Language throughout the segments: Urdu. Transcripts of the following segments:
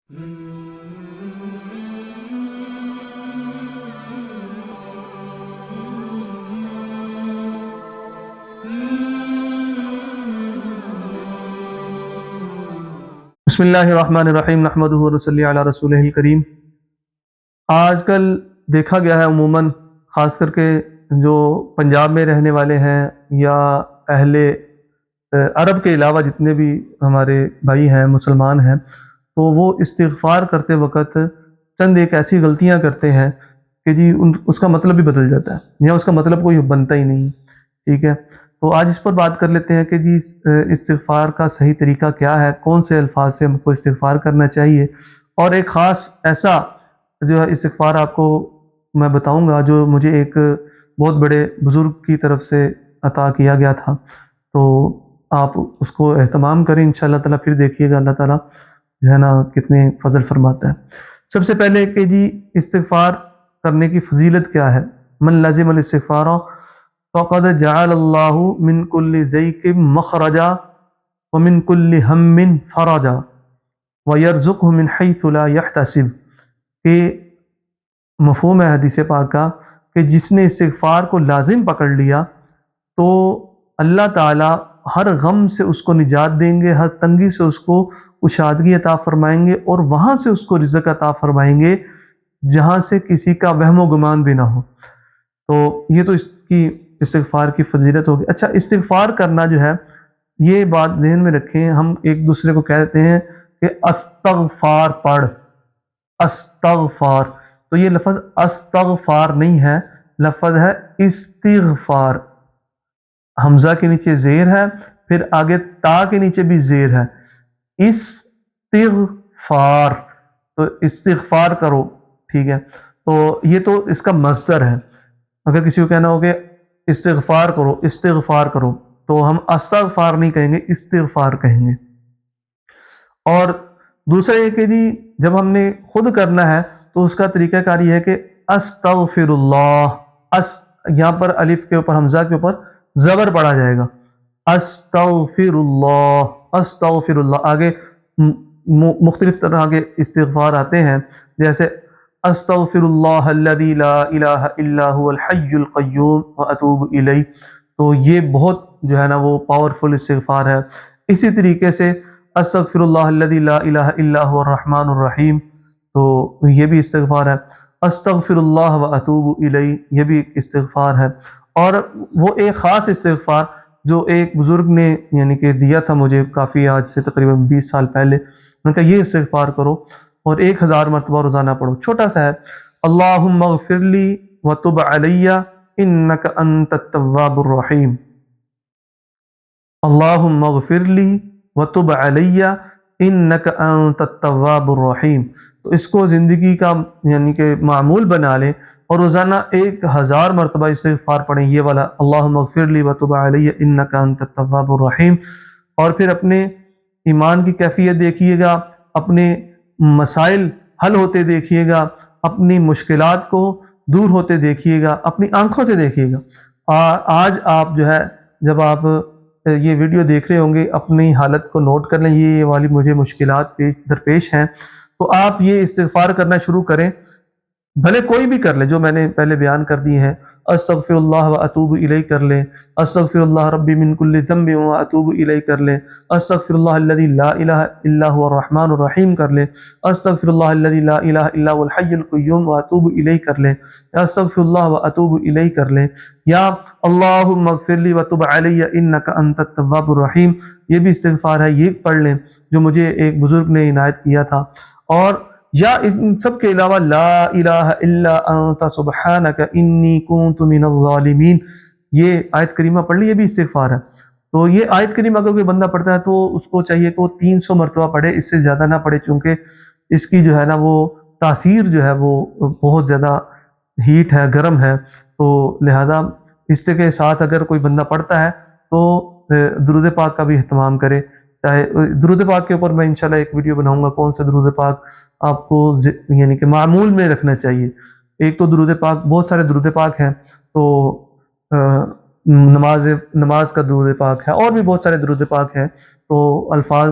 بسم اللہ الرحمن الرحیم نحمدہ ونصلی علی رسولہ الکریم۔ آج کل دیکھا گیا ہے عموماً، خاص کر کے جو پنجاب میں رہنے والے ہیں یا اہل عرب کے علاوہ جتنے بھی ہمارے بھائی ہیں مسلمان ہیں، تو وہ استغفار کرتے وقت چند ایک ایسی غلطیاں کرتے ہیں کہ جی اس کا مطلب بھی بدل جاتا ہے یا اس کا مطلب کوئی بنتا ہی نہیں۔ ٹھیک ہے، تو آج اس پر بات کر لیتے ہیں کہ جی استغفار کا صحیح طریقہ کیا ہے، کون سے الفاظ سے ہم کو استغفار کرنا چاہیے، اور ایک خاص ایسا جو ہے استغفار آپ کو میں بتاؤں گا جو مجھے ایک بہت بڑے بزرگ کی طرف سے عطا کیا گیا تھا، تو آپ اس کو اہتمام کریں انشاءاللہ تعالیٰ، پھر دیکھیے گا اللہ تعالیٰ جو ہے نا کتنے فضل فرماتا ہے۔ سب سے پہلے کہ جی استغفار کرنے کی فضیلت کیا ہے۔ من لازم الاستغفار فقد جعل اللہ من کل ضیق مخرجا ومن کل ہم فرجا ویرزقہ من حیث لا یحتسب، کہ مفہوم ہے حدیث پاک کا کہ جس نے استغفار کو لازم پکڑ لیا تو اللہ تعالیٰ ہر غم سے اس کو نجات دیں گے، ہر تنگی سے اس کو کشادگی عطا فرمائیں گے، اور وہاں سے اس کو رزق عطا فرمائیں گے جہاں سے کسی کا وہم و گمان بھی نہ ہو۔ تو یہ تو اس کی استغفار کی فضیلت ہوگی۔ اچھا، استغفار کرنا جو ہے، یہ بات ذہن میں رکھیں، ہم ایک دوسرے کو کہتے ہیں کہ استغفار پڑھ، استغفار، تو یہ لفظ استغفار نہیں ہے، لفظ ہے استغفار۔ حمزہ کے نیچے زیر ہے، پھر آگے تا کے نیچے بھی زیر ہے، استغفار، تو استغفار کرو۔ ٹھیک ہے، تو یہ تو اس کا مصدر ہے۔ اگر کسی کو کہنا ہو کہ استغفار کرو، استغفار کرو، تو ہم استغفار نہیں کہیں گے، استغفار کہیں گے۔ اور دوسرا یہ کہ جی جب ہم نے خود کرنا ہے تو اس کا طریقہ کار یہ ہے کہ استغفر اللہ، یہاں پر الف کے اوپر حمزہ کے اوپر زبر پڑا جائے گا، استغفر اللہ، استغفر اللہ۔ آگے مختلف طرح کے استغفار آتے ہیں، جیسے استغفر اللہ الذی لا الہ الا هو الحی القیوم واتوب الیہ، تو یہ بہت جو ہے نا وہ پاورفل استغفار ہے۔ اسی طریقے سے استغفر اللہ الذی لا الہ الا هو الرحمن الرحیم، تو یہ بھی استغفار ہے۔ استغفر اللہ واتوب الیہ، یہ بھی استغفار ہے۔ اور وہ ایک خاص استغفار جو ایک بزرگ نے یعنی کہ دیا تھا مجھے کافی، آج سے تقریباً 20 سال پہلے، انہوں نے کہا یہ استغفار کرو اور 1000 مرتبہ روزانہ پڑھو، چھوٹا سا ہے، اللہم اغفر لی وتب علی انک انت التواب الرحیم، اللہم اغفر لی وتب علی انک انت التواب الرحیم۔ تو اس کو زندگی کا یعنی کہ معمول بنا لیں اور روزانہ 1000 مرتبہ استغفار پڑھیں، یہ والا اللہم اغفر لی وتب علی انک انت التواب الرحیم۔ اور پھر اپنے ایمان کی کیفیت دیکھیے گا، اپنے مسائل حل ہوتے دیکھیے گا، اپنی مشکلات کو دور ہوتے دیکھیے گا، اپنی آنکھوں سے دیکھیے گا۔ آج آپ جو ہے جب آپ یہ ویڈیو دیکھ رہے ہوں گے، اپنی حالت کو نوٹ کر لیں، یہ والی مجھے مشکلات درپیش ہیں، تو آپ یہ استغفار کرنا شروع کریں، بھلے کوئی بھی کر لے جو میں نے پہلے بیان کر دی ہیں۔ استغفر اللہ واتوب الیہ کر لیں، استغفر اللہ ربی من کل ذنب واتوب الیہ کر لیں، استغفر اللہ الذی لا الہ الا هو الرحمن الرحیم کر لیں، استغفر اللہ الذی لا الہ الا هو الحی القیوم واتوب الیہ کر لیں، استغفر اللہ واتوب الیہ کر لیں، یا اللہم اغفر لی وتب علی انک انت التواب الرحیم، یہ بھی استغفار ہے، یہ پڑھ لیں جو مجھے ایک بزرگ نے عنایت کیا تھا۔ اور یا ان سب کے علاوہ لا الہ الا انت سبحانک انی کنت من الظالمین، یہ آیت کریمہ پڑھ لی، یہ بھی استغفار ہے۔ تو یہ آیت کریمہ اگر کوئی بندہ پڑھتا ہے تو اس کو چاہیے کہ وہ 300 مرتبہ پڑھے، اس سے زیادہ نہ پڑھے، چونکہ اس کی جو ہے نا وہ تاثیر جو ہے وہ بہت زیادہ ہیٹ ہے، گرم ہے، تو لہذا اس کے ساتھ اگر کوئی بندہ پڑھتا ہے تو درود پاک کا بھی اہتمام کرے۔ چاہے درود پاک کے اوپر میں انشاءاللہ ایک ویڈیو بناؤں گا، کون سا درود پاک آپ کو یعنی کہ معمول میں رکھنا چاہیے۔ ایک تو درود پاک، بہت سارے درود پاک ہیں، تو نماز کا درود پاک ہے، اور بھی بہت سارے درود پاک ہیں، تو الفاظ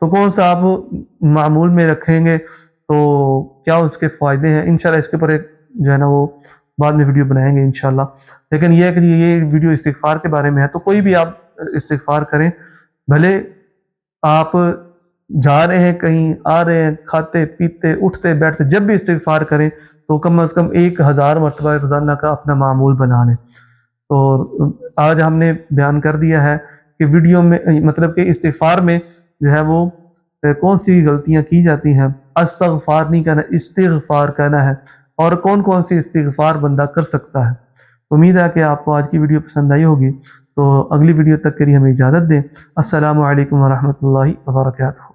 تو کون سا آپ معمول میں رکھیں گے تو کیا اس کے فائدے ہیں، انشاءاللہ اس کے اوپر ایک جو ہے نا وہ بعد میں ویڈیو بنائیں گے انشاءاللہ۔ لیکن یہ ہے کہ یہ ویڈیو استغفار کے بارے میں ہے، تو کوئی بھی آپ استغفار کریں، بھلے آپ جا رہے ہیں کہیں، آ رہے ہیں، کھاتے پیتے اٹھتے بیٹھتے، جب بھی استغفار کریں تو کم از کم 1000 مرتبہ روزانہ کا اپنا معمول بنا لیں۔ اور آج ہم نے بیان کر دیا ہے کہ ویڈیو میں مطلب کہ استغفار میں جو ہے وہ کون سی غلطیاں کی جاتی ہیں، استغفار نہیں کہنا، استغفار کہنا ہے، اور کون کون سی استغفار بندہ کر سکتا ہے۔ امید ہے کہ آپ کو آج کی ویڈیو پسند آئی ہوگی، تو اگلی ویڈیو تک کے لیے ہمیں اجازت دیں۔ السلام علیکم ورحمۃ اللہ وبرکاتہ۔